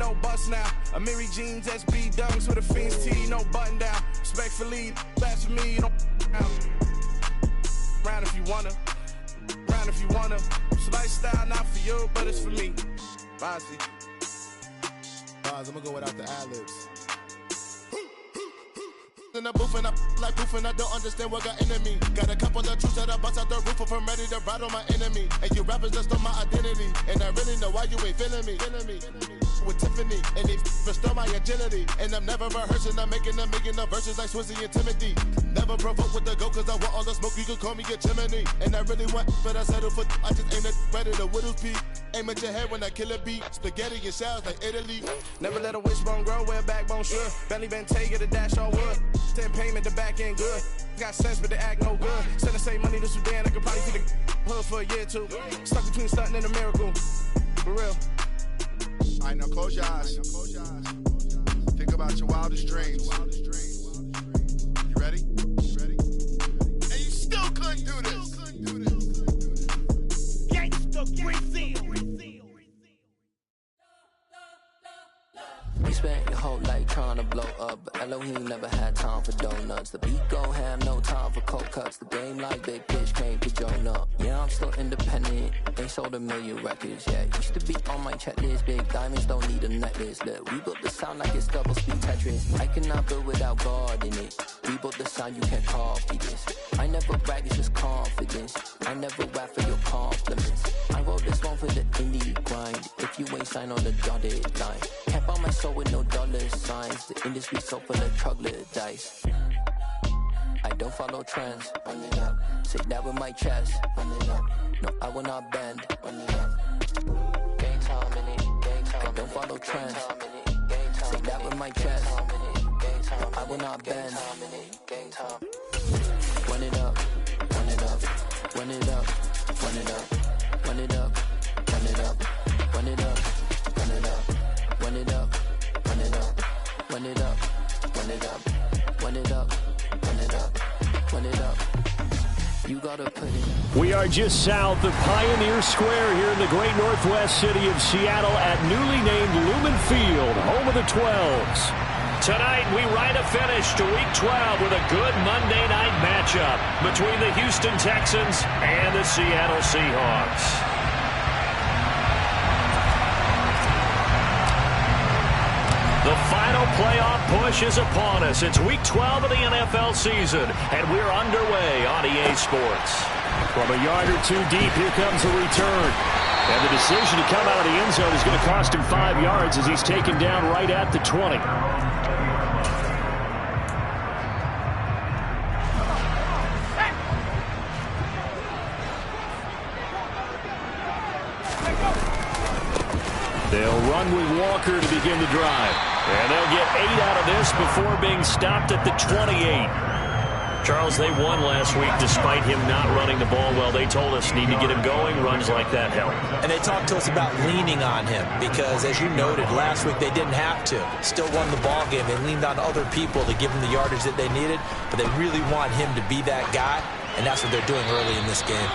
no bust now. A Mary Jeans, SB dunks with a Fiends tee, no button down. Respectfully, that's for me, you don't round if you wanna. Round if you wanna. It's lifestyle, not for you, but it's for me. Bossy. I'm gonna go without the ad-libs. In the booth and I like proof and I don't understand what got into me. Got a couple of truths that I bust out the roof if I'm ready to ride on my enemy. And you rappers just stole my identity, and I really know why you ain't feeling me. With Tiffany, and they restore my agility. And I'm never rehearsing, I'm making a million of verses like Swizzy and Timothy. Never provoke with the go, cause I want all the smoke, you can call me a chimney. And I really want, but I settle for, I just aim at ready to Whittles Peak. Aim at your head when I kill a beat. Spaghetti and shells like Italy. Never let a wishbone grow where a backbone should. Bentley Bentayga, the dash all wood. 10 payment, the back end good. Got sense, but they act no good. Send the same money to Sudan, I could probably see the hood for a year or two. Stuck between stunting and a miracle. For real. Alright, now close your eyes. Think about your wildest dreams. You ready? And you still couldn't do this. Gangsta Brazil. You spent your whole life trying to blow up, but Elohim never had time for donuts. The beat gon' have no time for cold cuts. The game like Big Pitch came to join up. Yeah, I'm still independent, ain't sold a million records yet. Used to be on my checklist, big diamonds don't need a necklace. Look, we built the sound like it's double speed Tetris. I cannot build without God in it. We built the sound, you can't copy this. I never brag, it's just confidence. I never rap for your compliments. I wrote this one for the indie grind. If you ain't signed on the dotted line, can't buy my soul with no dollar signs. The industry so full of troglodytes. I don't follow trends. Run it up. Say that with my chest. Run it up. No, I will not bend. Run it up. Gang time in it. Gang time. I don't follow trends. Say that with my chest. No, I will not bend. Gang time. Run it up. Run it up. Run it up. Run it up. Run it up. Run it up. Run it up. Run it up. Run it up. Run it up. Run it up. Run it up. Run it up. Run it up. Run it up. You gotta put it. We are just south of Pioneer Square here in the great northwest city of Seattle at newly named Lumen Field, home of the 12s. Tonight, we write a finish to Week 12 with a good Monday night matchup between the Houston Texans and the Seattle Seahawks. The final playoff push is upon us. It's Week 12 of the NFL season, and we're underway on EA Sports. From a yard or two deep, here comes the return. And the decision to come out of the end zone is going to cost him 5 yards as he's taken down right at the 20. They'll run with Walker to begin the drive. And they'll get 8 out of this before being stopped at the 28. Charles, they won last week despite him not running the ball well. They told us need to get him going. Runs like that help. And they talked to us about leaning on him because, as you noted, last week they didn't have to. Still won the ball game. They leaned on other people to give them the yardage that they needed, but they really want him to be that guy, and that's what they're doing early in this game.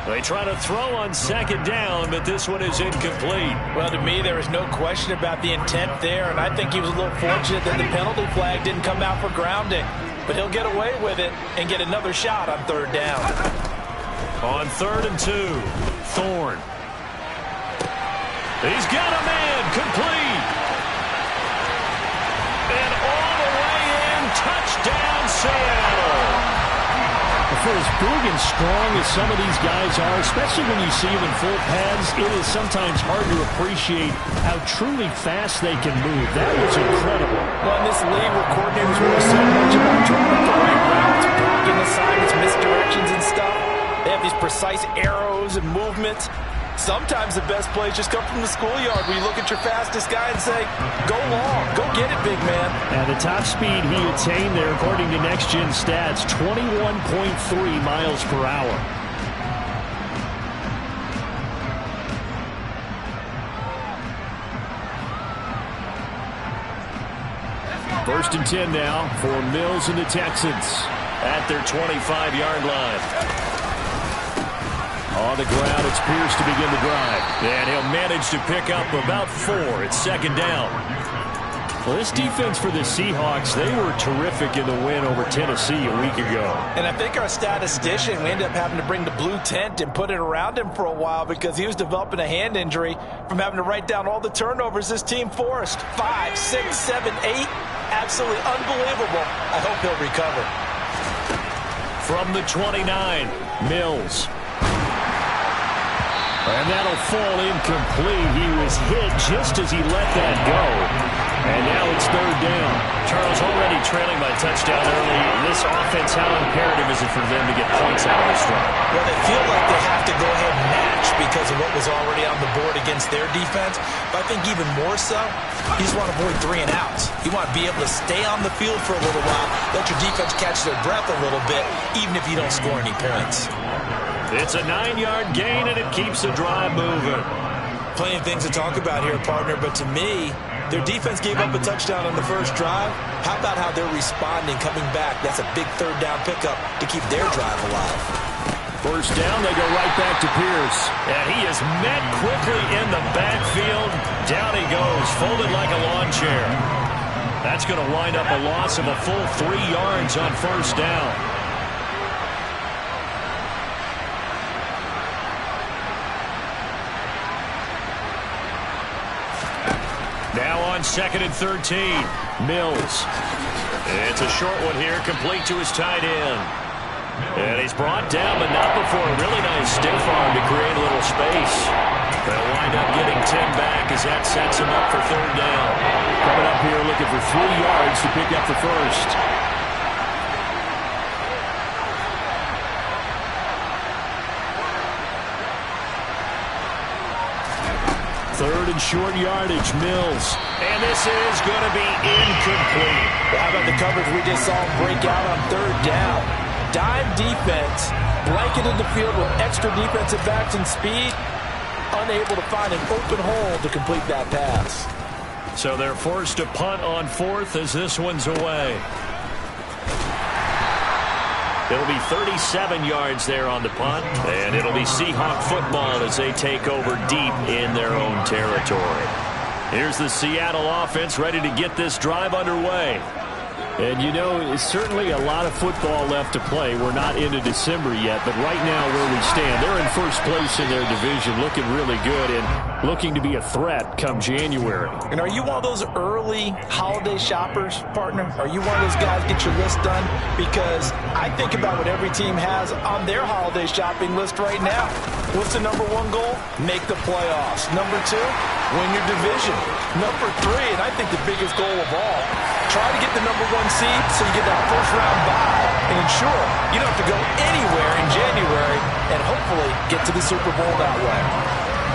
They try to throw on second down, but this one is incomplete. Well, to me, there is no question about the intent there, and I think he was a little fortunate that the penalty flag didn't come out for grounding. But he'll get away with it and get another shot on third down. On 3rd and 2, Thorne. He's got a man, complete. And all the way in, touchdown Seattle. For as big and strong as some of these guys are, especially when you see them in full pads, it is sometimes hard to appreciate how truly fast they can move. That was incredible. Well, in this league where coordinators worry so much about drawing the right routes, blocking assignments, misdirections and stuff, they have these precise arrows and movements. Sometimes the best plays just come from the schoolyard where you look at your fastest guy and say, go long, go get it, big man. And the top speed he attained there, according to Next Gen Stats, 21.3 miles per hour. First and 10 now for Mills and the Texans at their 25-yard line. On the ground, it's Pierce to begin the drive. And he'll manage to pick up about 4. It's second down. Well, this defense for the Seahawks, they were terrific in the win over Tennessee a week ago. And I think our statistician, we ended up having to bring the blue tent and put it around him for a while because he was developing a hand injury from having to write down all the turnovers this team forced. 5, 6, 7, 8. Absolutely unbelievable. I hope he'll recover. From the 29, Mills. And that'll fall incomplete. He was hit just as he let that go. And now it's third down. Charles, already trailing by touchdown early. This offense, how imperative is it for them to get points out of this run? Well, they feel like they have to go ahead and match because of what was already on the board against their defense. But I think even more so, you just want to avoid 3 and outs. You want to be able to stay on the field for a little while, let your defense catch their breath a little bit, even if you don't score any points. It's a 9-yard gain, and it keeps the drive moving. Plenty of things to talk about here, partner, but to me, their defense gave up a touchdown on the first drive. How about how they're responding, coming back? That's a big third down pickup to keep their drive alive. First down, they go right back to Pierce. And he is met quickly in the backfield. Down he goes, folded like a lawn chair. That's going to wind up a loss of a full 3 yards on first down. Now on 2nd and 13, Mills. It's a short one here, complete to his tight end. And he's brought down, but not before a really nice stiff arm to create a little space. They'll wind up getting 10 back as that sets him up for third down. Coming up here looking for 3 yards to pick up the first. Third and short yardage, Mills. And this is going to be incomplete. How about the coverage we just saw him break out on third down? Dime defense, blanketed the field with extra defensive backs and speed, unable to find an open hole to complete that pass. So they're forced to punt on 4th as this one's away. It'll be 37 yards there on the punt, and it'll be Seahawk football as they take over deep in their own territory. Here's the Seattle offense ready to get this drive underway. And, you know, it's certainly a lot of football left to play. We're not into December yet, but right now where we stand, they're in first place in their division, looking really good and looking to be a threat come January. And are you one of those early holiday shoppers, partner? Are you one of those guys get your list done? Because I think about what every team has on their holiday shopping list right now. What's the number 1 goal? Make the playoffs. Number 2, win your division. Number 3, and I think the biggest goal of all, try to get the number 1 seed so you get that first-round bye and ensure you don't have to go anywhere in January and hopefully get to the Super Bowl that way.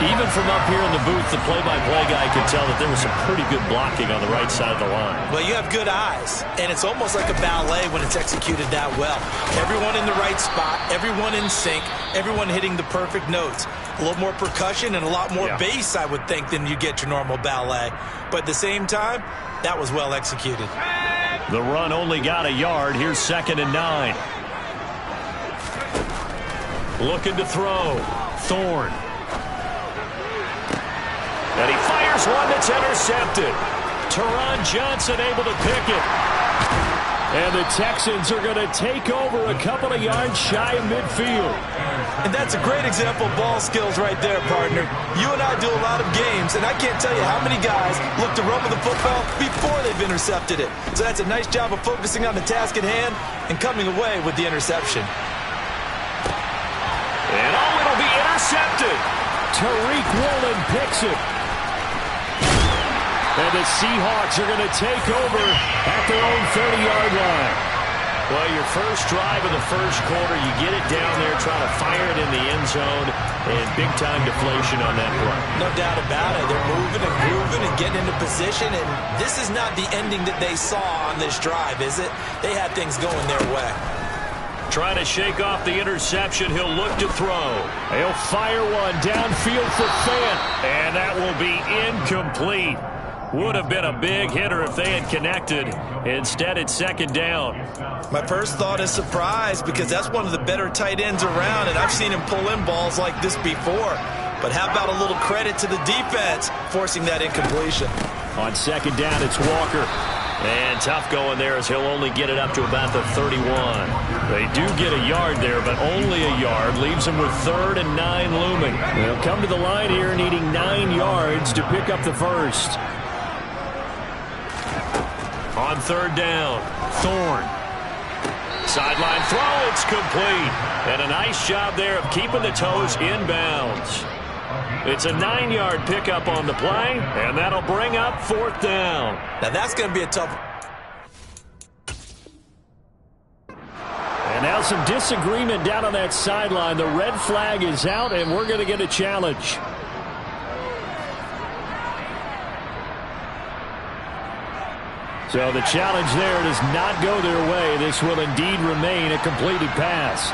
Even from up here in the booth, the play-by-play guy could tell that there was some pretty good blocking on the right side of the line. Well, you have good eyes, and it's almost like a ballet when it's executed that well. Everyone in the right spot, everyone in sync, everyone hitting the perfect notes. A little more percussion and a lot more bass, I would think, than you get your normal ballet. But at the same time, that was well executed. The run only got a yard. Here's 2nd and 9. Looking to throw. Thorne. And he fires one that's intercepted. Teron Johnson able to pick it. And the Texans are going to take over a couple of yards shy of midfield. And that's a great example of ball skills right there, partner. You and I do a lot of games, and I can't tell you how many guys look to run with the football before they've intercepted it. So that's a nice job of focusing on the task at hand and coming away with the interception. And oh, it'll be intercepted. Tariq Woolen picks it. And the Seahawks are going to take over at their own 30-yard line. Well, your first drive of the first quarter, you get it down there, try to fire it in the end zone, and big-time deflation on that play. No doubt about it. They're moving and grooving and getting into position, and this is not the ending that they saw on this drive, is it? They had things going their way. Trying to shake off the interception. He'll look to throw. He'll fire one downfield for Fant. And that will be incomplete. Would have been a big hitter if they had connected. Instead, it's second down. My first thought is surprise, because that's one of the better tight ends around, and I've seen him pull in balls like this before. But how about a little credit to the defense forcing that incompletion? On second down, it's Walker. And tough going there as he'll only get it up to about the 31. They do get a yard there, but only a yard. Leaves them with 3rd and 9 looming. They'll come to the line here needing 9 yards to pick up the first. On third down, Thorne. Sideline throw, it's complete. And a nice job there of keeping the toes inbounds. It's a 9-yard pickup on the play, and that'll bring up 4th down. Now that's going to be a tough. And now some disagreement down on that sideline. The red flag is out, and we're going to get a challenge. So the challenge there does not go their way. This will indeed remain a completed pass.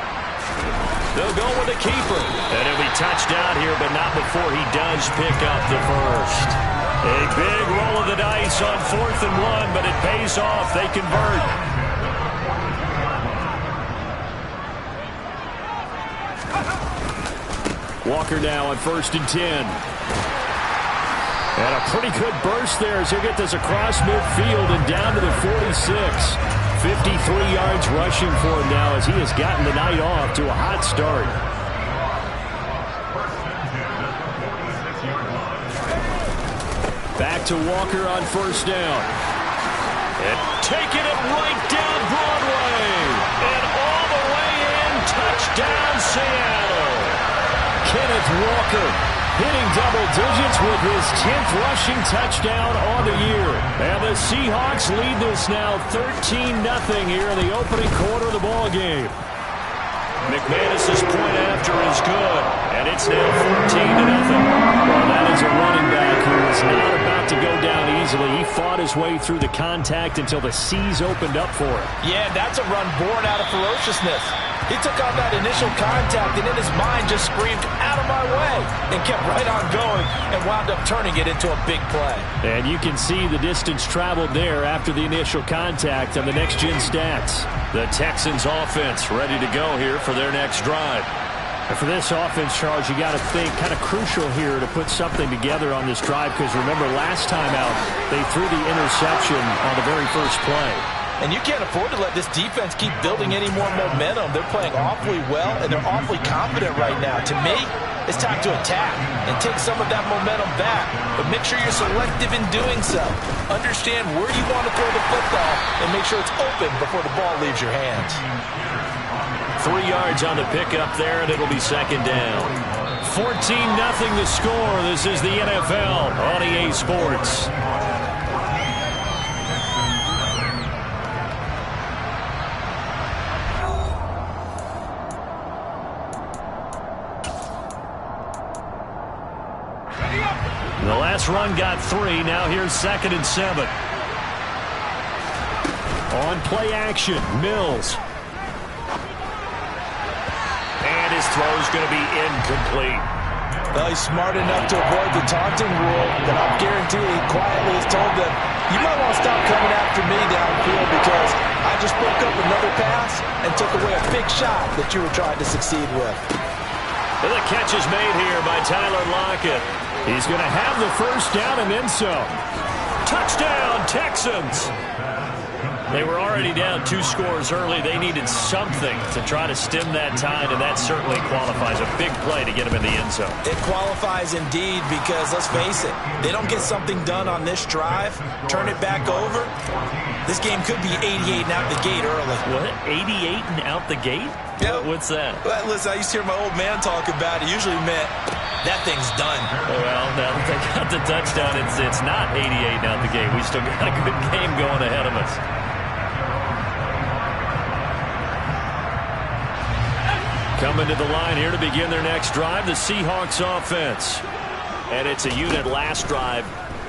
They'll go with the keeper. And he'll be touched down here, but not before he does pick up the first. A big roll of the dice on 4th and 1, but it pays off. They convert. Walker now on 1st and 10. And a pretty good burst there as he'll get this across midfield and down to the 46. 53 yards rushing for him now as he has gotten the night off to a hot start. Back to Walker on 1st down. And taking it right down Broadway. And all the way in, touchdown Seattle. Kenneth Walker hitting double digits with his 10th rushing touchdown on the year. And the Seahawks lead this now 13-0 here in the opening quarter of the ball game. McManus's point after is good, and it's now 14-0. Well, that is a running back who is not about to go down easily. He fought his way through the contact until the seas opened up for him. Yeah, that's a run born out of ferociousness. He took on that initial contact and in his mind just screamed, "Out of my way," and kept right on going and wound up turning it into a big play. And you can see the distance traveled there after the initial contact on the next-gen stats. The Texans offense ready to go here for their next drive. And for this offense, Charles, you got to think kind of crucial here to put something together on this drive, because remember last time out they threw the interception on the very first play. And you can't afford to let this defense keep building any more momentum. They're playing awfully well, and they're awfully confident right now. To me, it's time to attack and take some of that momentum back. But make sure you're selective in doing so. Understand where you want to throw the football and make sure it's open before the ball leaves your hands. 3 yards on the pickup there, and it'll be second down. 14-0 the score. This is the NFL on EA Sports. The last run got 3. Now here's 2nd and 7. On play action, Mills. And his throw's going to be incomplete. Well, he's smart enough to avoid the taunting rule, but I'm guaranteed he quietly has told them, "You might want to stop coming after me downfield because I just broke up another pass and took away a big shot that you were trying to succeed with." And the catch is made here by Tyler Lockett. He's going to have the first down and then some. Touchdown, Texans! They were already down 2 scores early. They needed something to try to stem that tide, and that certainly qualifies. A big play to get them in the end zone. It qualifies indeed because, let's face it, they don't get something done on this drive, turn it back over, this game could be 88 and out the gate early. What? 88 and out the gate? Yep. What's that? Well, listen, I used to hear my old man talk about it. Usually meant that thing's done. Well, now that they got the touchdown, it's not 88 and out the gate. We still got a good game going ahead of us. Coming to the line here to begin their next drive, the Seahawks offense. And it's a unit last drive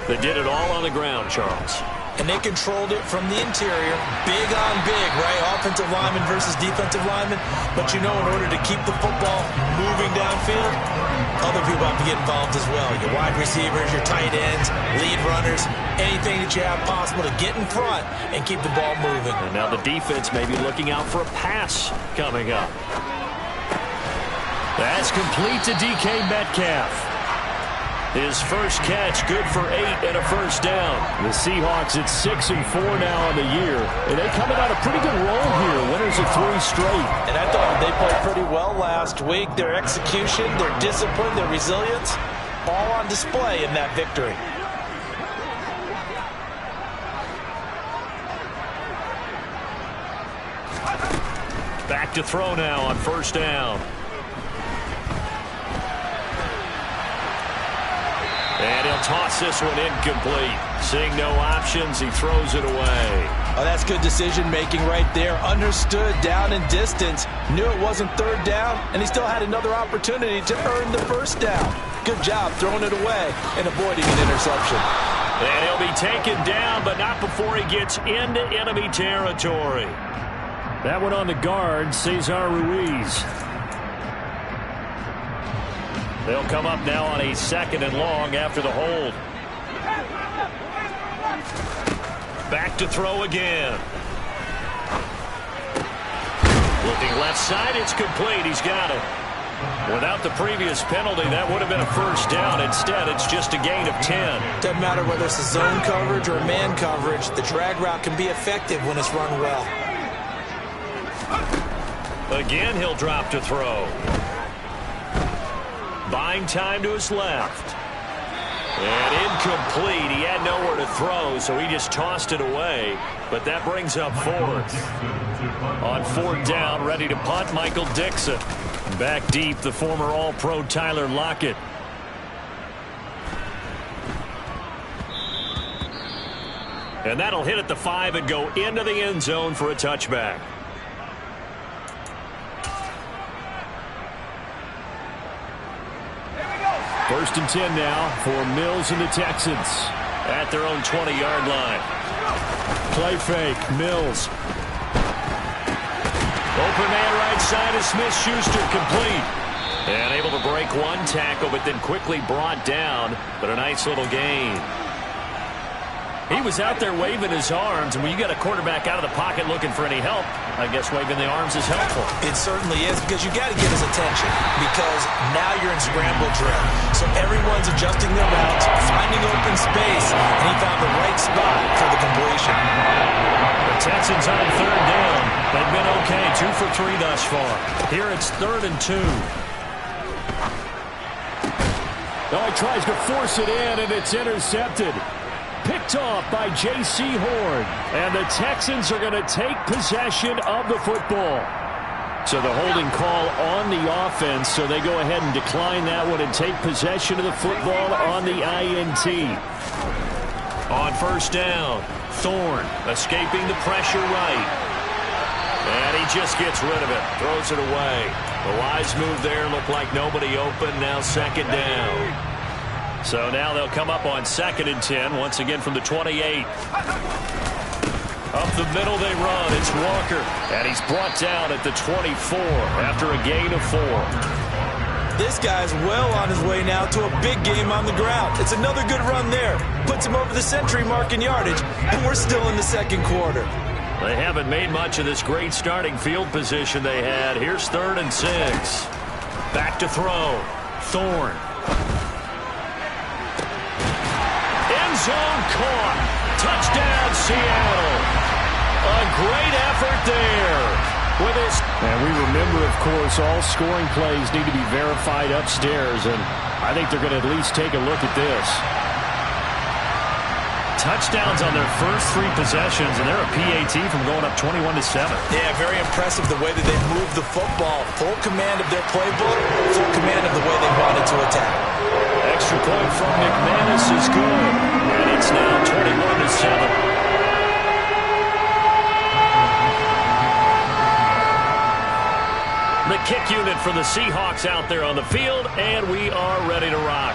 that did it all on the ground, Charles. and they controlled it from the interior. Big on big, right? Offensive lineman versus defensive lineman. But you know, in order to keep the football moving downfield, other people have to get involved as well. Your wide receivers, your tight ends, lead runners, anything that you have possible to get in front and keep the ball moving. And now the defense may be looking out for a pass coming up. That's complete to DK Metcalf. His first catch, good for 8 and a first down. The Seahawks at 6-4 now on the year. And they coming on a pretty good roll here. Winners of 3 straight. And I thought they played pretty well last week. Their execution, their discipline, their resilience, all on display in that victory. Back to throw now on first down. And he'll toss this one incomplete. Seeing no options, he throws it away. Oh, that's good decision-making right there. Understood down and distance. Knew it wasn't third down, and he still had another opportunity to earn the first down. Good job throwing it away and avoiding an interception. And he'll be taken down, but not before he gets into enemy territory. That one on the guard, Cesar Ruiz. They'll come up now on a 2nd and long after the hold. Back to throw again. Looking left side, it's complete. He's got it. Without the previous penalty, that would have been a first down. Instead, it's just a gain of 10. Doesn't matter whether it's a zone coverage or a man coverage. The drag route can be effective when it's run well. Again, he'll drop to throw. Buying time to his left. And incomplete. He had nowhere to throw, so he just tossed it away. But that brings up 4th. On 4th down, ready to punt, Michael Dixon. Back deep, the former All-Pro Tyler Lockett. And that'll hit at the 5 and go into the end zone for a touchback. First and 10 now for Mills and the Texans at their own 20-yard line. Play fake, Mills. Open man right side of Smith-Schuster, complete. And able to break one tackle, but then quickly brought down. But a nice little gain. He was out there waving his arms, and when you got a quarterback out of the pocket looking for any help, I guess waving the arms is helpful. It certainly is, because you got to get his attention, because now you're in scramble drill. So everyone's adjusting their routes, finding open space, and he found the right spot for the completion. The Texans on 3rd down. They've been okay, 2 for 3 thus far. Here it's 3rd and 2. Oh, he tries to force it in, and it's intercepted. Picked off by J.C. Horn. And the Texans are going to take possession of the football. So the holding call on the offense, so they go ahead and decline that one and take possession of the football on the INT. On first down, Thorne escaping the pressure right. And he just gets rid of it, throws it away. The wise move there, looked like nobody open, now 2nd down. So now they'll come up on 2nd and 10, once again from the 28. Up the middle they run. It's Walker. And he's brought down at the 24 after a gain of 4. This guy's well on his way now to a big game on the ground. It's another good run there. Puts him over the century mark in yardage, and we're still in the 2nd quarter. They haven't made much of this great starting field position they had. Here's 3rd and 6. Back to throw. Thorne. End zone caught. Touchdown, Seattle. A great effort there. With his... And we remember, of course, all scoring plays need to be verified upstairs, and I think they're going to at least take a look at this. Touchdowns on their first 3 possessions, and they're a PAT from going up 21-7. Yeah, very impressive the way that they moved the football. Full command of their playbook, full command of the way they wanted to attack. Extra point from McManus is good, and it's now 21-7. The kick unit for the Seahawks out there on the field, and we are ready to rock.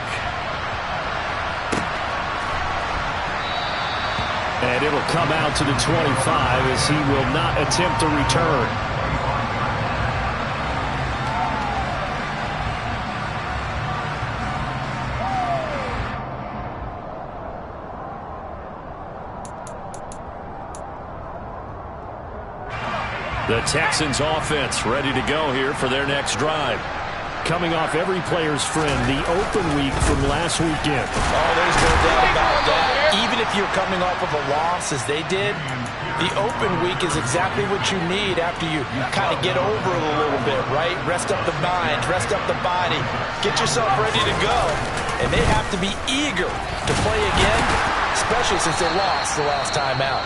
And it'll come out to the 25 as he will not attempt a return. The Texans offense ready to go here for their next drive. Coming off every player's friend, the open week from last weekend. Oh, there's no doubt about that. Even if you're coming off of a loss as they did, the open week is exactly what you need after you kind of get over it a little bit, right? Rest up the mind, rest up the body, get yourself ready to go. And they have to be eager to play again, especially since they lost the last time out.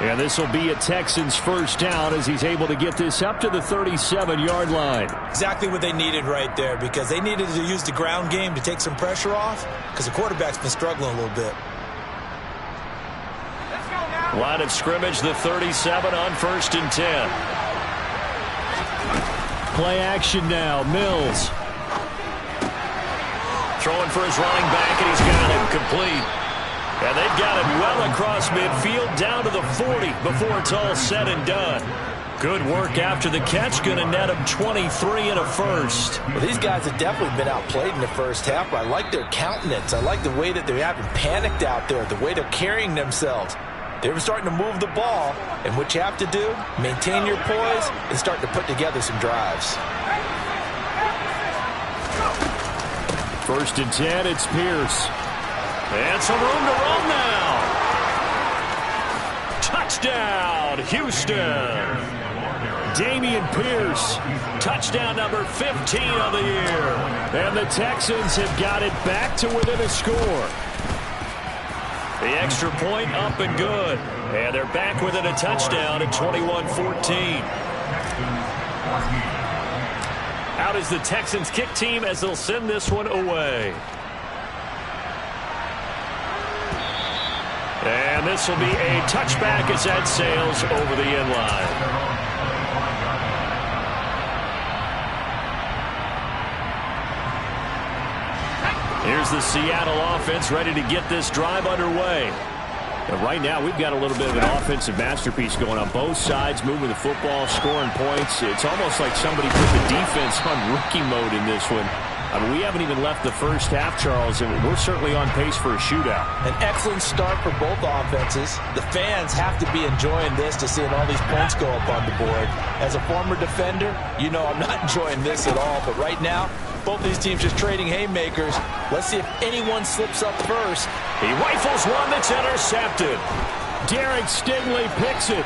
And this will be a Texans first down as he's able to get this up to the 37-yard line. Exactly what they needed right there, because they needed to use the ground game to take some pressure off, because the quarterback's been struggling a little bit. Line of scrimmage, the 37 on 1st and 10. Play action now, Mills. Throwing for his running back, and he's got him complete. And they've got it well across midfield down to the 40 before it's all said and done. Good work after the catch. Going to net them 23 and a first. Well, these guys have definitely been outplayed in the first half, but I like their countenance. I like the way that they haven't panicked out there, the way they're carrying themselves. They were starting to move the ball, and what you have to do, maintain your poise and start to put together some drives. 1st and 10, it's Pierce. And some room to run now. Touchdown, Houston. Damian Pierce, touchdown number 15 of the year. And the Texans have got it back to within a score. The extra point up and good. And they're back within a touchdown at 21-14. Out is the Texans kick team as they'll send this one away. And this will be a touchback as that sails over the end line. Here's the Seattle offense ready to get this drive underway. And right now, we've got a little bit of an offensive masterpiece going on both sides, moving the football, scoring points. It's almost like somebody put the defense on rookie mode in this one. I mean, we haven't even left the first half, Charles, and we're certainly on pace for a shootout. An excellent start for both offenses. The fans have to be enjoying this to seeing all these points go up on the board. As a former defender, you know I'm not enjoying this at all. But right now, both these teams just trading haymakers. Let's see if anyone slips up first. He rifles one that's intercepted. Derek Stingley picks it.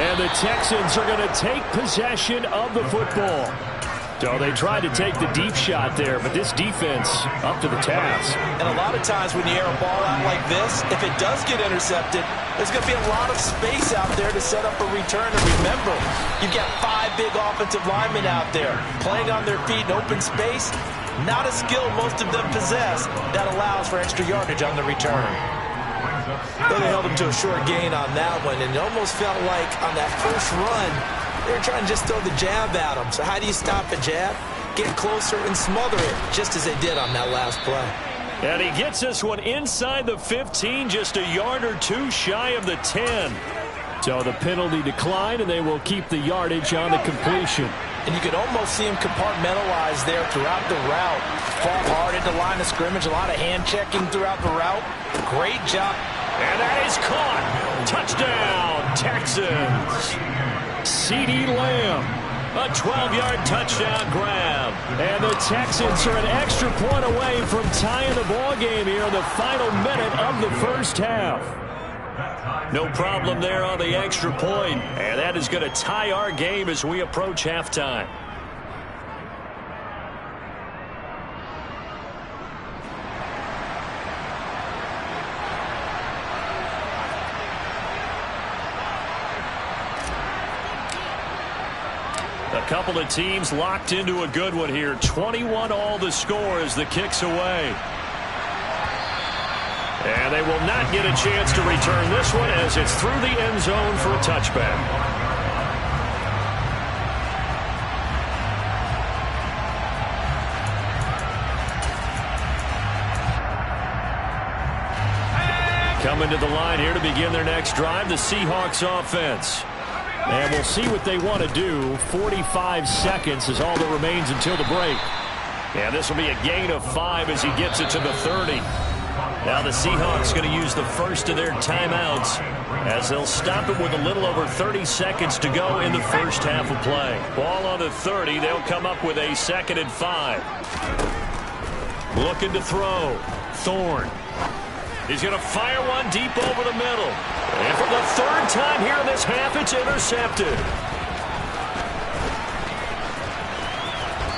And the Texans are going to take possession of the football. So they tried to take the deep shot there, but this defense up to the task. And a lot of times when you air a ball out like this, if it does get intercepted, there's going to be a lot of space out there to set up a return. And remember, you've got 5 big offensive linemen out there playing on their feet in open space. Not a skill most of them possess that allows for extra yardage on the return. Well, they held him to a short gain on that one, and it almost felt like on that first run, they were trying to just throw the jab at him. So how do you stop a jab? Get closer and smother it, just as they did on that last play. And he gets this one inside the 15, just a yard or two shy of the 10. So the penalty declined, and they will keep the yardage on the completion. And you could almost see him compartmentalize there throughout the route. Fall hard at the line of scrimmage, a lot of hand-checking throughout the route. Great job. And that is caught. Touchdown, Texans. CeeDee Lamb, a 12-yard touchdown grab. And the Texans are an extra point away from tying the ball game here in the final minute of the first half. No problem there on the extra point. And that is going to tie our game as we approach halftime. A couple of teams locked into a good one here. 21 all the score as the kick's away. And they will not get a chance to return this one as it's through the end zone for a touchback. Coming to the line here to begin their next drive, the Seahawks offense. And we'll see what they want to do. 45 seconds is all that remains until the break. And this will be a gain of 5 as he gets it to the 30. Now the Seahawks going to use the first of their timeouts as they'll stop it with a little over 30 seconds to go in the first half of play. Ball on the 30. They'll come up with a 2nd and 5. Looking to throw. Thorne. He's going to fire one deep over the middle. And for the 3rd time here in this half, it's intercepted.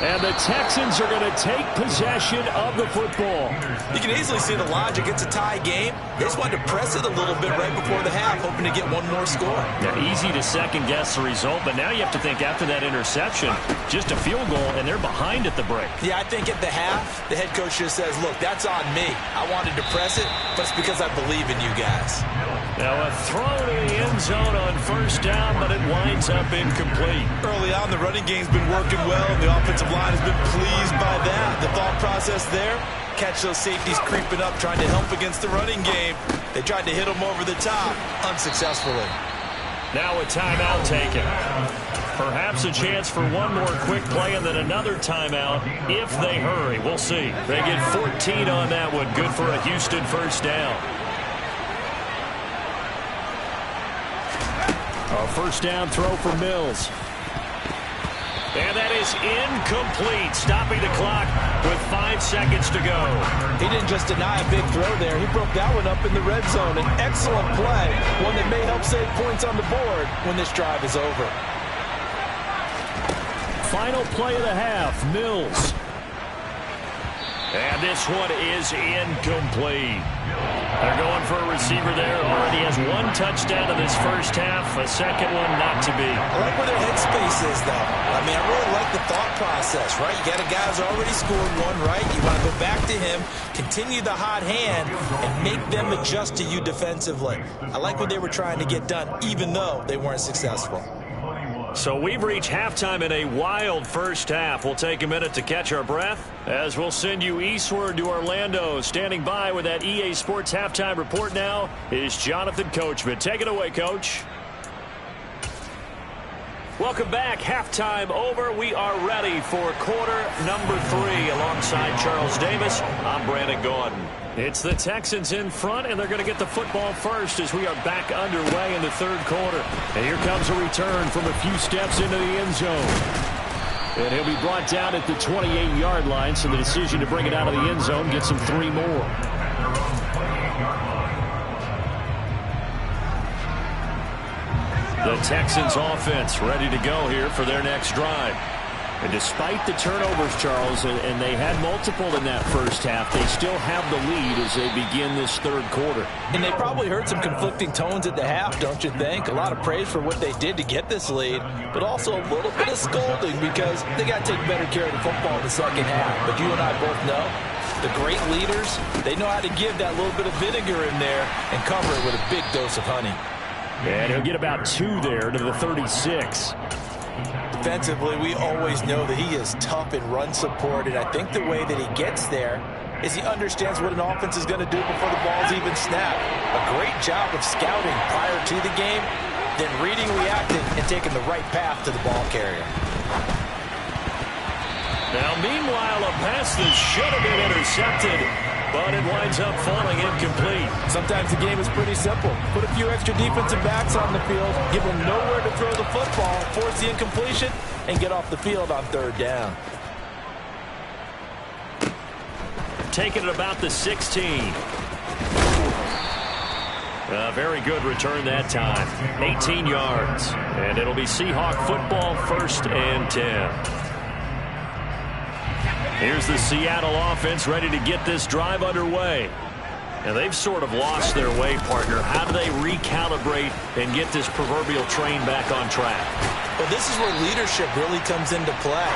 And the Texans are going to take possession of the football. You can easily see the logic. It's a tie game. They just wanted to press it a little bit right before the half, hoping to get one more score. Yeah, easy to second-guess the result, but now you have to think after that interception, just a field goal, and they're behind at the break. Yeah, I think at the half, the head coach just says, look, that's on me. I wanted to press it, but it's because I believe in you guys. Now a throw to the end zone on 1st down, but it winds up incomplete. Early on, the running game's been working well, and the offensive line has been pleased by that. The thought process there, catch those safeties creeping up, trying to help against the running game. They tried to hit them over the top, unsuccessfully. Now a timeout taken. Perhaps a chance for one more quick play and then another timeout if they hurry. We'll see. They get 14 on that one. Good for a Houston 1st down. A 1st down throw for Mills. And that is incomplete, stopping the clock with 5 seconds to go. He didn't just deny a big throw there. He broke that one up in the red zone. An excellent play, one that may help save points on the board when this drive is over. Final play of the half, Mills. And this one is incomplete. They're going for a receiver there. Already has 1 touchdown in this first half. A second one not to be. I like where their headspace is, though. I mean, I really like the thought process, right? You got a guy who's already scored one, right? You want to go back to him, continue the hot hand, and make them adjust to you defensively. I like what they were trying to get done, even though they weren't successful. So we've reached halftime in a wild first half. We'll take a minute to catch our breath as we'll send you eastward to Orlando. Standing by with that EA Sports halftime report now is Jonathan Coachman. Take it away, Coach. Welcome back. Halftime over. We are ready for quarter number 3 alongside Charles Davis. I'm Brandon Gordon. It's the Texans in front, and they're going to get the football first as we are back underway in the 3rd quarter. And here comes a return from a few steps into the end zone. And he'll be brought down at the 28-yard line, so the decision to bring it out of the end zone gets him 3 more. The Texans offense ready to go here for their next drive. And despite the turnovers, Charles, and they had multiple in that first half, they still have the lead as they begin this 3rd quarter. And they probably heard some conflicting tones at the half, don't you think? A lot of praise for what they did to get this lead, but also a little bit of scolding because they got to take better care of the football in the second half. But you and I both know the great leaders, they know how to give that little bit of vinegar in there and cover it with a big dose of honey. And he'll get about 2 there to the 36. Defensively, we always know that he is tough in run support, and I think the way that he gets there is he understands what an offense is going to do before the ball's even snapped. A great job of scouting prior to the game, then reading, reacting, and taking the right path to the ball carrier. Now, meanwhile, a pass that should have been intercepted, but it winds up falling incomplete. Sometimes the game is pretty simple. Put a few extra defensive backs on the field, give them nowhere to throw the football, force the incompletion, and get off the field on 3rd down. Taking it about the 16. A very good return that time. 18 yards. And it'll be Seahawk football, 1st and 10. Here's the Seattle offense ready to get this drive underway. And they've sort of lost their way, partner. How do they recalibrate and get this proverbial train back on track? Well, this is where leadership really comes into play.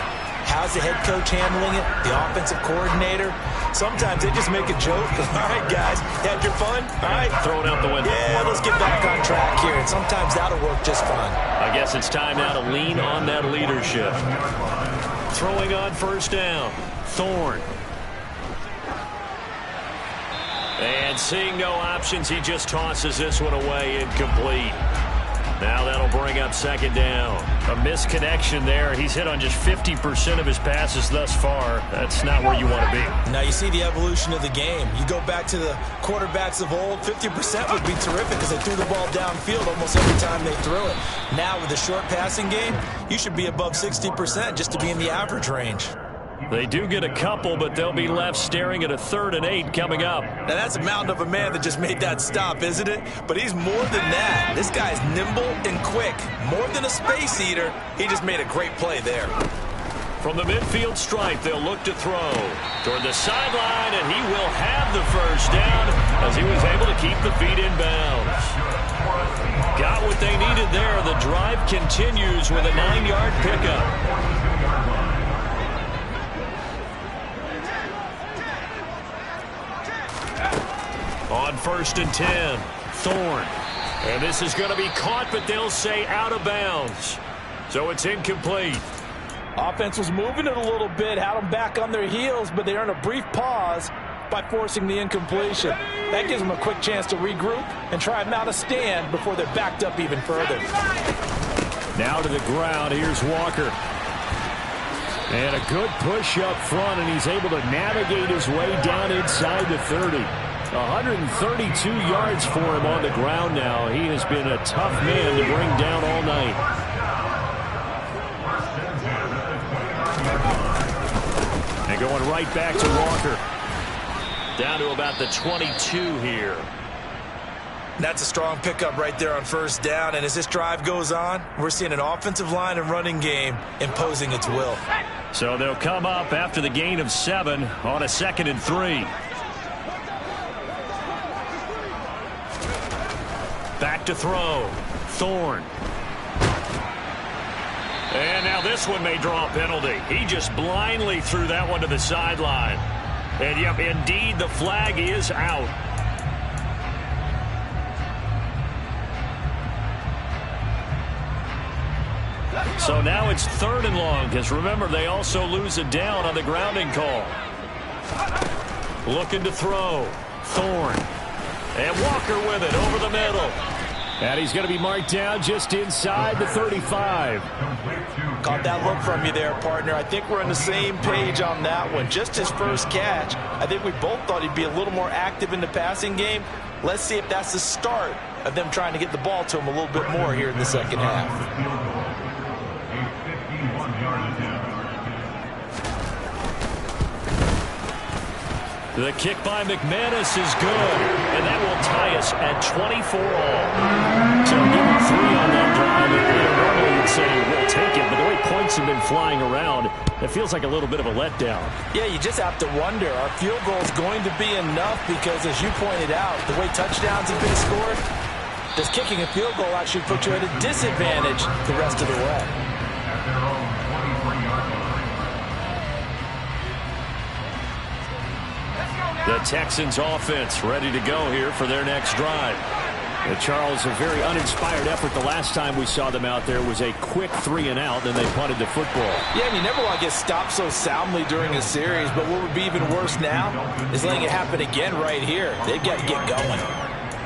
How's the head coach handling it? The offensive coordinator? Sometimes they just make a joke. All right, guys, had your fun? All right. Throw it out the window. Yeah, let's get back on track here. And sometimes that'll work just fine. I guess it's time now to lean on that leadership. Throwing on 1st down. Thorne. And seeing no options, he just tosses this one away, incomplete. Now that'll bring up second down. A misconnection there. He's hit on just 50% of his passes thus far. That's not where you want to be. Now you see the evolution of the game. You go back to the quarterbacks of old, 50% would be terrific because they threw the ball downfield almost every time they threw it. Now with the short passing game, you should be above 60% just to be in the average range. They do get a couple, but they'll be left staring at a 3rd and 8 coming up. Now that's a mountain of a man that just made that stop, isn't it? But he's more than that. This guy's nimble and quick. More than a space eater. He just made a great play there. From the midfield stripe, they'll look to throw toward the sideline, and he will have the first down as he was able to keep the feet in bounds. Got what they needed there. The drive continues with a 9-yard pickup. On 1st and 10, Thorne. And this is going to be caught, but they'll say out of bounds. So it's incomplete. Offense was moving it a little bit, had them back on their heels, but they earned a brief pause by forcing the incompletion. That gives them a quick chance to regroup and try and mount a stand before they're backed up even further. Now to the ground, here's Walker. And a good push up front, and he's able to navigate his way down inside the 30. 132 yards for him on the ground now. He has been a tough man to bring down all night. And going right back to Walker. Down to about the 22 here. That's a strong pickup right there on 1st down. And as this drive goes on, we're seeing an offensive line and running game imposing its will. So they'll come up after the gain of 7 on a 2nd and 3. Back to throw. Thorne. And now this one may draw a penalty. He just blindly threw that one to the sideline. And yep, indeed, the flag is out. So now it's 3rd and long, because remember, they also lose a down on the grounding call. Looking to throw. Thorne. And Walker with it over the middle. And he's going to be marked down just inside the 35. Caught that look from you there, partner. I think we're on the same page on that one. Just his first catch. I think we both thought he'd be a little more active in the passing game. Let's see if that's the start of them trying to get the ball to him a little bit more here in the second half. The kick by McManus is good, and that will tie us at 24 all. So give him 3 on that drive. Normally you'd say we'll take it, but the way points have been flying around, it feels like a little bit of a letdown. Yeah, you just have to wonder, are field goals going to be enough? Because as you pointed out, the way touchdowns have been scored, does kicking a field goal actually put you at a disadvantage the rest of the way? The Texans offense ready to go here for their next drive. Charles, a very uninspired effort. The last time we saw them out there was a quick 3 and out, then they punted the football. Yeah, and you never want to get stopped so soundly during a series, but what would be even worse now is letting it happen again right here. They've got to get going.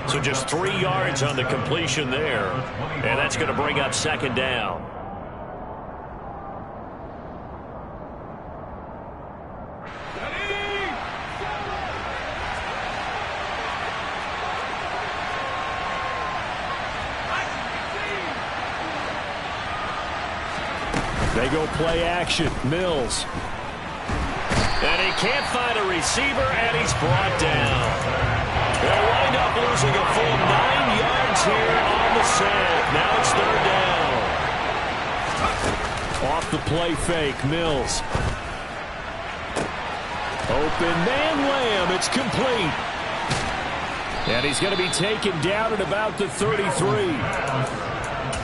So just 3 yards on the completion there, and that's going to bring up second down. They go play action. Mills. And he can't find a receiver, and he's brought down. They'll wind up losing a full 9 yards here on the sack. Now it's 3rd down. Off the play fake, Mills. Open man Lamb. It's complete. And he's going to be taken down at about the 33.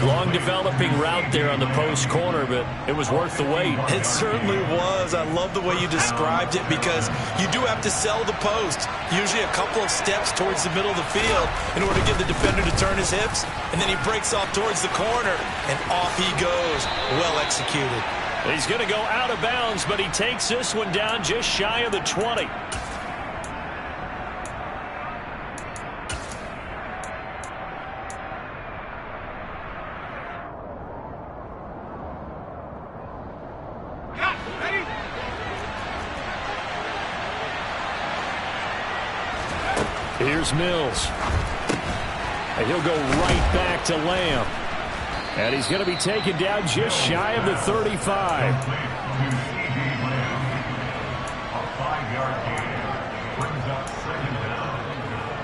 Long developing route there on the post corner, but it was worth the wait. It certainly was. I love the way you described it because you do have to sell the post. Usually a couple of steps towards the middle of the field in order to get the defender to turn his hips, and then he breaks off towards the corner, and off he goes. Well executed. He's going to go out of bounds, but he takes this one down just shy of the 20. Here's Mills. And he'll go right back to Lamb. And he's going to be taken down just shy of the 35. A 5-yard gain brings up second down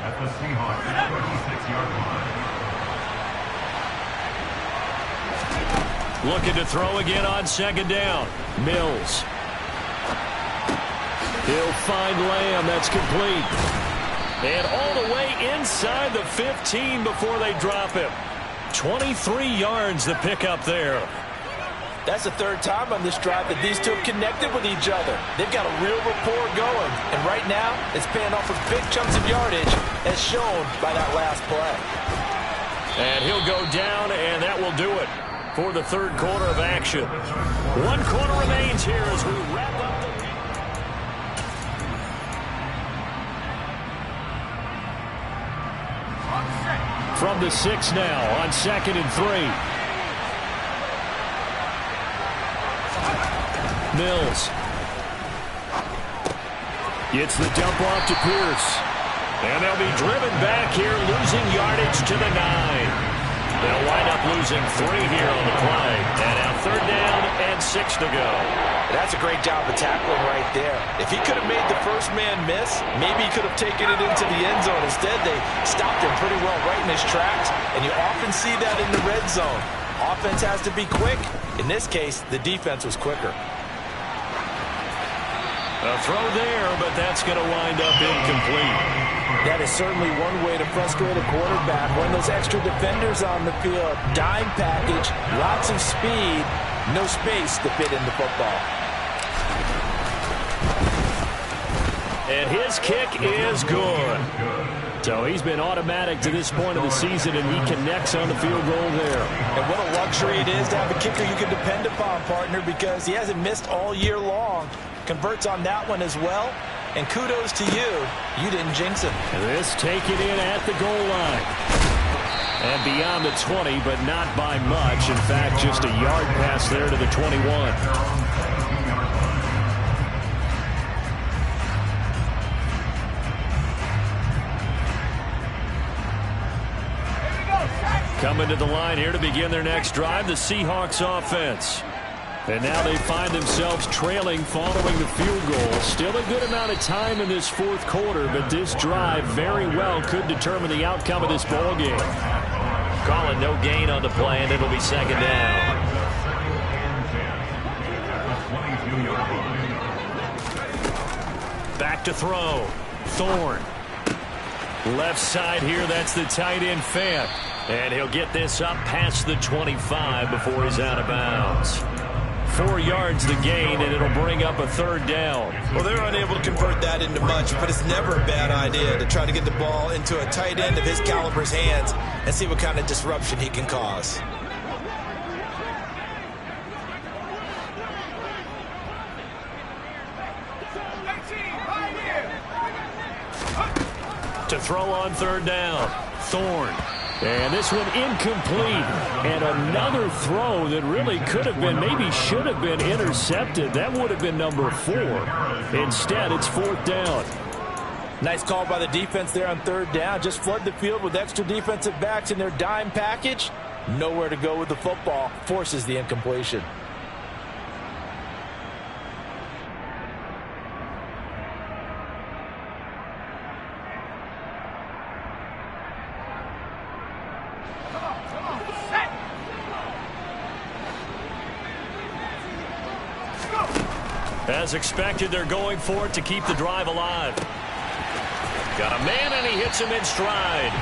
at the Seahawks 26-yard line. Looking to throw again on second down. Mills. He'll find Lamb. That's complete. And all the way inside the 15 before they drop him. 23 yards to pick up there. That's the third time on this drive that these two have connected with each other. They've got a real rapport going. And right now, it's paying off with big chunks of yardage, as shown by that last play. And he'll go down, and that will do it for the third quarter of action. 1 quarter remains here as we wrap up the... From the 6 now on 2nd and 3. Mills. Gets the dump off to Pierce. And they'll be driven back here, losing yardage to the 9. They'll wind up losing 3 here on the play. And now 3rd down and 6 to go. That's a great job of tackling right there. If he could have made the first man miss, maybe he could have taken it into the end zone. Instead, they stopped him pretty well right in his tracks, and you often see that in the red zone. Offense has to be quick. In this case, the defense was quicker. A throw there, but that's going to wind up incomplete. That is certainly one way to frustrate a quarterback. When those extra defenders on the field, dime package, lots of speed, no space to fit in the football. And his kick is good. So he's been automatic to this point of the season, and he connects on the field goal there. And what a luxury it is to have a kicker you can depend upon, partner, because he hasn't missed all year long. Converts on that one as well. And kudos to you. You didn't jinx him. This taken in at the goal line. And beyond the 20, but not by much. In fact, just a yard pass there to the 21. Coming to the line here to begin their next drive, the Seahawks offense. And now they find themselves trailing following the field goal. Still a good amount of time in this 4th quarter, but this drive very well could determine the outcome of this ball game. Calling no gain on the play, and it'll be 2nd down. Back to throw. Thorne. Left side here, that's the tight end Fant. And he'll get this up past the 25 before he's out of bounds. 4 yards the gain, and it'll bring up a 3rd down. Well, they're unable to convert that into much, but it's never a bad idea to try to get the ball into a tight end of his caliber's hands and see what kind of disruption he can cause. To throw on 3rd down, Thorne. And this one incomplete. And another throw that really could have been, maybe should have been intercepted. That would have been number 4. Instead, it's 4th down. Nice call by the defense there on 3rd down. Just flood the field with extra defensive backs in their dime package. Nowhere to go with the football. Forces the incompletion. As expected, they're going for it to keep the drive alive. Got a man, and he hits him in stride.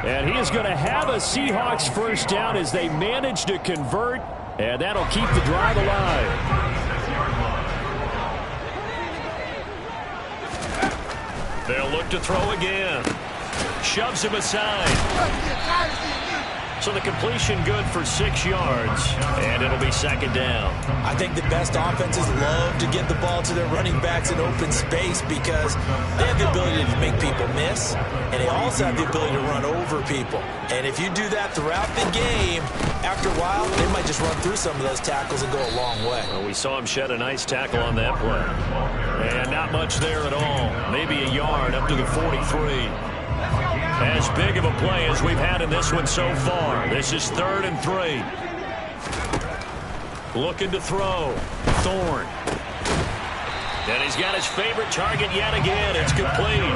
And he is going to have a Seahawks 1st down as they manage to convert, and that'll keep the drive alive. They'll look to throw again. Shoves him aside. So the completion good for 6 yards, and it'll be 2nd down. I think the best offenses love to get the ball to their running backs in open space because they have the ability to make people miss, and they also have the ability to run over people. And if you do that throughout the game, after a while, they might just run through some of those tackles and go a long way. Well, we saw him shed a nice tackle on that play. And not much there at all. Maybe a yard up to the 43. As big of a play as we've had in this one so far. This is 3rd and 3. Looking to throw. Thorne. And he's got his favorite target yet again. It's complete.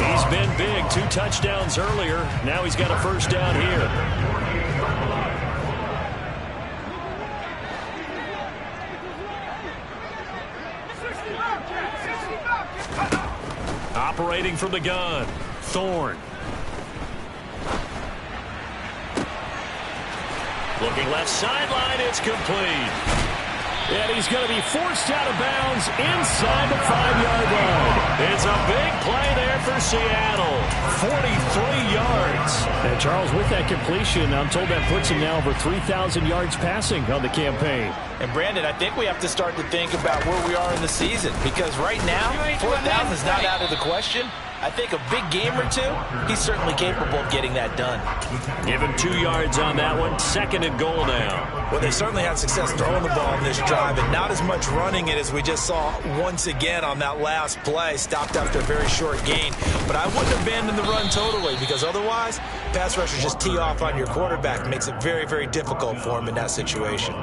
He's been big. 2 touchdowns earlier. Now he's got a first down here. Operating from the gun. Thorne. Looking left sideline. It's complete. And he's going to be forced out of bounds inside the 5-yard line. It's a big play there for Seattle. 43 yards. And Charles, with that completion, I'm told that puts him now over 3,000 yards passing on the campaign. And Brandon, I think we have to start to think about where we are in the season, because right now, 4,000 is not out of the question. I think a big game or two, he's certainly capable of getting that done. Give him 2 yards on that one. 2nd and goal now. Well, they certainly had success throwing the ball in this drive, and not as much running it as we just saw once again on that last play. Stopped after a very short gain. But I wouldn't abandon the run totally, because otherwise, pass rushers just tee off on your quarterback. Makes it very, very difficult for him in that situation.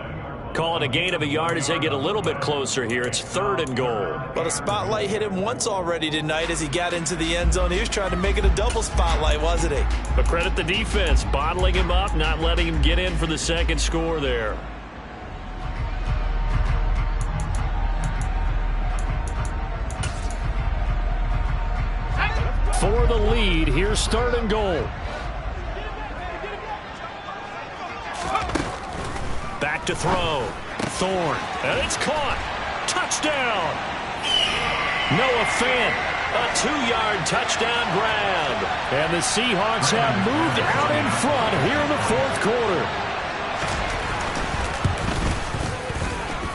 Call it a gain of a yard as they get a little bit closer here. It's 3rd and goal. Well, the spotlight hit him once already tonight as he got into the end zone. He was trying to make it a double spotlight, wasn't he? But credit the defense, bottling him up, not letting him get in for the 2nd score there. For the lead, here's 3rd and goal. Back to throw. Thorne. And it's caught. Touchdown. Noah Fant. A 2-yard touchdown grab. And the Seahawks have moved out in front here in the 4th quarter.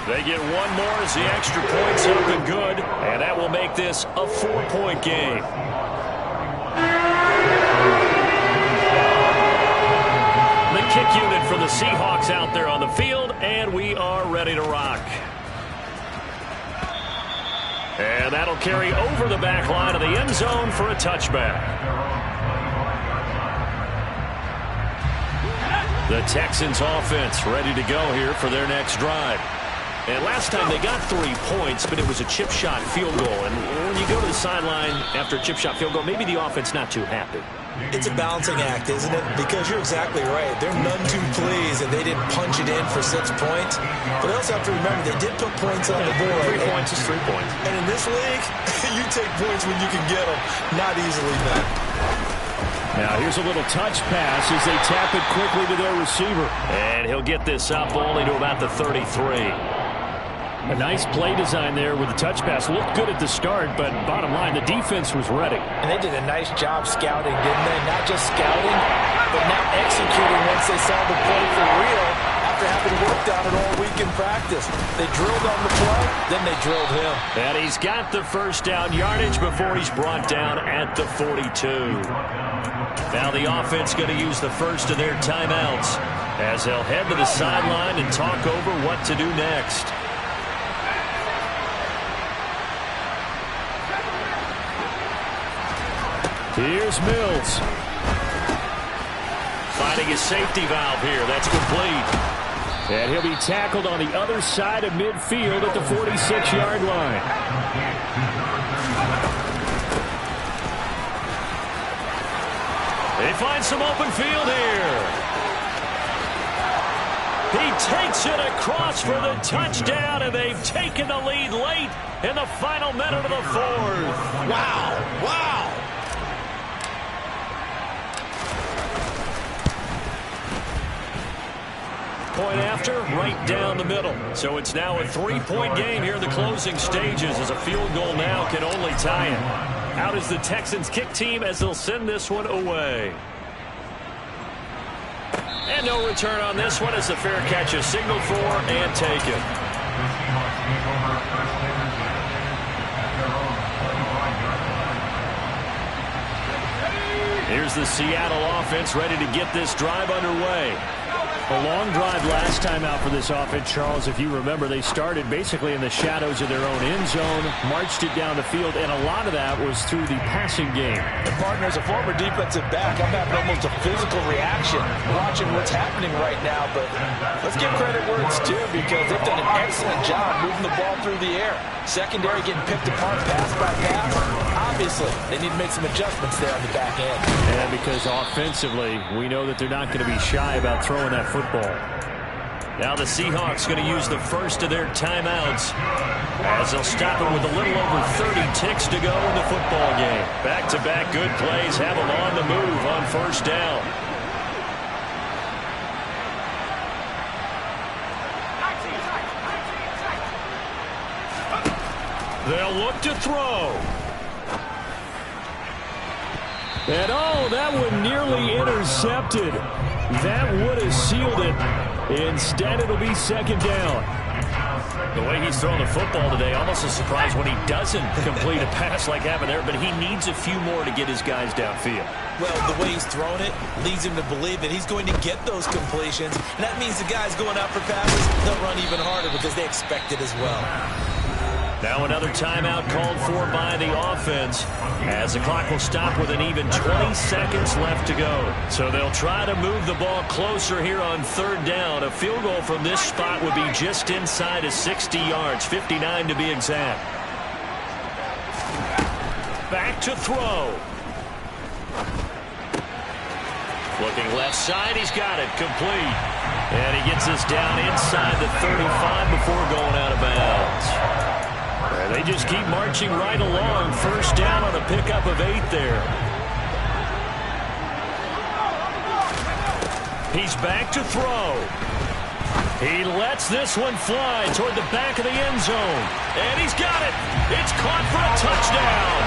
They get one more as the extra point's up and good. And that will make this a 4-point game. The kick unit for the Seahawks out there on the field, and we are ready to rock. And that'll carry over the back line of the end zone for a touchback. The Texans offense ready to go here for their next drive. And last time they got 3 points, but it was a chip shot field goal. And when you go to the sideline after a chip shot field goal, maybe the offense not too happy. It's a balancing act, isn't it? Because you're exactly right. They're none too pleased that they didn't punch it in for 6 points. But they also have to remember they did put points on the board. 3 points is 3 points. And in this league, you take points when you can get them. Not easily done. Now here's a little touch pass as they tap it quickly to their receiver. And he'll get this up only to about the 33. A nice play design there with the touch pass. Looked good at the start, but bottom line, the defense was ready. And they did a nice job scouting, didn't they? Not just scouting, but now executing once they saw the play for real after having worked on it all week in practice. They drilled on the play, then they drilled him. And he's got the first down yardage before he's brought down at the 42. Now the offense going to use the first of their timeouts as they'll head to the sideline and talk over what to do next. Here's Mills. Finding his safety valve here. That's complete. And he'll be tackled on the other side of midfield at the 46-yard line. They find some open field here. He takes it across for the touchdown, and they've taken the lead late in the final minute of the 4th. Wow. Wow. Point after, right down the middle. So it's now a 3-point game here in the closing stages as a field goal now can only tie it. Out is the Texans kick team as they'll send this one away. And no return on this one as the fair catch is signaled for and taken. Here's the Seattle offense ready to get this drive underway. A long drive last time out for this offense, Charles. If you remember, they started basically in the shadows of their own end zone, marched it down the field, and a lot of that was through the passing game. And partner, as a former defensive back, I'm having almost a physical reaction watching what's happening right now. But let's give credit where it's due, because they've done an excellent job moving the ball through the air. Secondary getting picked apart pass by pass. Obviously, they need to make some adjustments there on the back end. And because offensively, we know that they're not going to be shy about throwing that football. Now the Seahawks going to use the first of their timeouts as they'll stop it with a little over 30 ticks to go in the football game. Back-to-back good plays have them on the move on first down. They'll look to throw. And oh, that one nearly intercepted. That would have sealed it. Instead, it'll be second down. The way he's throwing the football today, almost a surprise when he doesn't complete a pass like happened there, but he needs a few more to get his guys downfield. Well, the way he's thrown it leads him to believe that he's going to get those completions, and that means the guys going out for passes, they'll run even harder because they expect it as well. Now another timeout called for by the offense as the clock will stop with an even 20 seconds left to go. So they'll try to move the ball closer here on third down. A field goal from this spot would be just inside of 60 yards, 59 to be exact. Back to throw. Looking left side, he's got it complete. And he gets this down inside the 35 before going out of bounds. They just keep marching right along. First down on a pickup of 8 there. He's back to throw. He lets this one fly toward the back of the end zone. And he's got it. It's caught for a touchdown.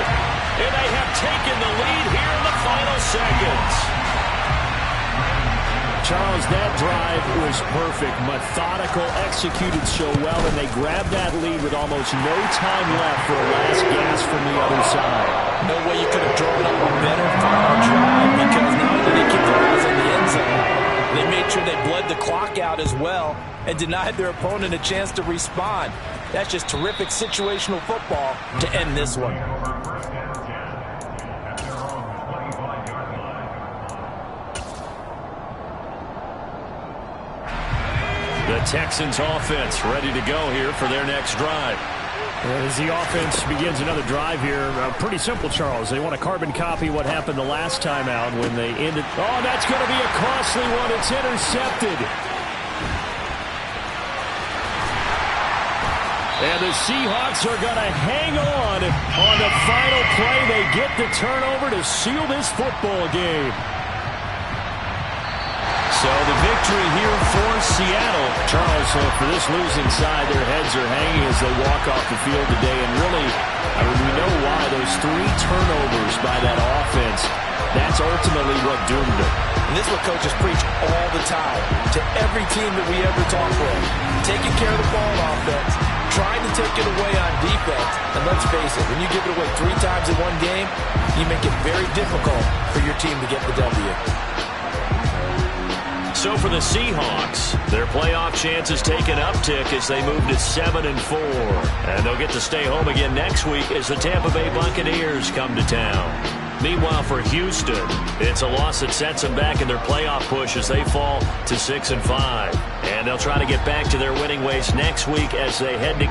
And they have taken the lead here in the final seconds. Charles, that drive was perfect. Methodical, executed so well, and they grabbed that lead with almost no time left for a last gasp from the other side. No way you could have drawn up a better final drive, because not only did they keep their eyes on the end zone, they made sure they bled the clock out as well and denied their opponent a chance to respond. That's just terrific situational football to end this one. The Texans offense ready to go here for their next drive. As the offense begins another drive here, pretty simple, Charles. They want to carbon copy what happened the last time out when they ended. Oh, that's going to be a costly one. It's intercepted. And the Seahawks are going to hang on the final play. They get the turnover to seal this football game. So the victory here for Seattle. Charles, for this losing side, their heads are hanging as they walk off the field today. And really, we know why. Those 3 turnovers by that offense, that's ultimately what doomed them. And this is what coaches preach all the time to every team that we ever talk with. Taking care of the ball on offense, trying to take it away on defense. And let's face it, when you give it away 3 times in one game, you make it very difficult for your team to get the W. So for the Seahawks, their playoff chances take an uptick as they move to 7-4. And they'll get to stay home again next week as the Tampa Bay Buccaneers come to town. Meanwhile, for Houston, it's a loss that sets them back in their playoff push as they fall to 6-5. And they'll try to get back to their winning ways next week as they head to